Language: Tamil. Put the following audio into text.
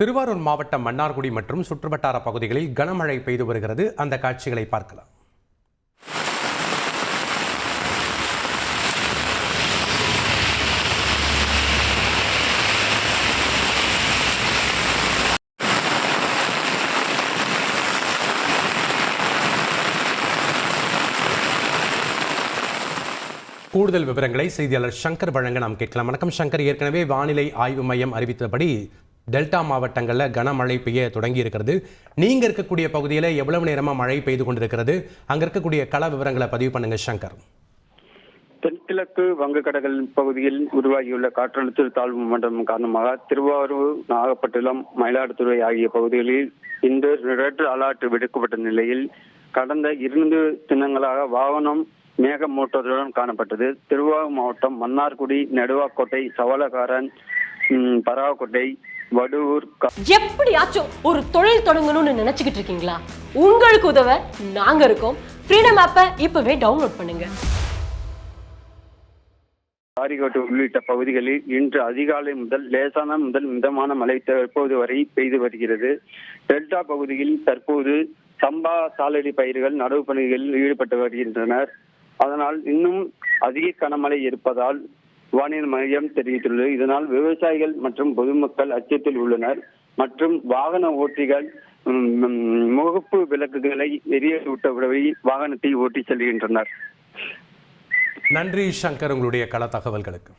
திருவாரூர் மாவட்டம் மன்னார்குடி மற்றும் சுற்றுவட்டார பகுதிகளில் கனமழை பெய்து வருகிறது. அந்த காட்சிகளை பார்க்கலாம். கூடுதல் விவரங்களை செய்தியாளர் சங்கர் வழங்க நாம் கேட்கலாம். வணக்கம் சங்கர், ஏற்கனவே வானிலை ஆய்வு மையம் அறிவித்தபடி டெல்டா மாவட்டங்களில் கனமழை பெய்ய தொடங்கி இருக்கிறது. நீங்கள் இருக்கக்கூடிய பகுதியில் எவ்வளவு நேரமாக மழை பெய்து கொண்டிருக்கிறது? அங்கே இருக்கக்கூடிய கள விவரங்களை பதிவு பண்ணுங்க சங்கர். தென்கிழக்கு வங்கக்கடல் பகுதியில் உருவாகியுள்ள காற்றழுத்த தாழ்வு மண்டலம் காரணமாக திருவாரூர், நாகப்பட்டினம், மயிலாடுதுறை ஆகிய பகுதிகளில் இன்று ரெட் அலர்ட் விடுக்கப்பட்ட நிலையில் கடந்த 2 தினங்களாக வாகனம் மேகமூட்டத்துடன் காணப்பட்டது. திருவாரூர் மாவட்டம் மன்னார்குடி, நெடுவாக்கோட்டை, சவளக்காரன், பராவக்கோட்டை, வடூர். எப்படியாச்சும் ஒரு தொழில் தொடங்கணும்னு நினைச்சுக்கிட்டு இருக்கீங்களா? உங்களுக்கு உதவ நாங்க இருக்கோம். ஃப்ரீடம் ஆப்பை இப்பவே டவுன்லோட் பண்ணுங்க. காரிகோட்டு உள்ளிட்ட பகுதிகளில் இன்று அதிகாலை முதல் லேசான முதல் மிதமான மழை தற்போது வரை பெய்து வருகிறது. டெல்டா பகுதியில் தற்போது சம்பா, சாலடி பயிர்கள் நடவு பணிகளில் ஈடுபட்டு வருகின்றனர். அதனால் இன்னும் அதிக கனமழை இருப்பதால் வானிலை மையம் தெரிவித்துள்ளது. இதனால் விவசாயிகள் மற்றும் பொதுமக்கள் அச்சத்தில் உள்ளனர். மற்றும் வாகன ஓட்டிகள் முகப்பு விளக்குகளை எரிய விட்டபடி வாகனத்தை ஓட்டி செல்கின்றனர். நன்றி சங்கர், உங்களுடைய கள தகவல்களுக்கு.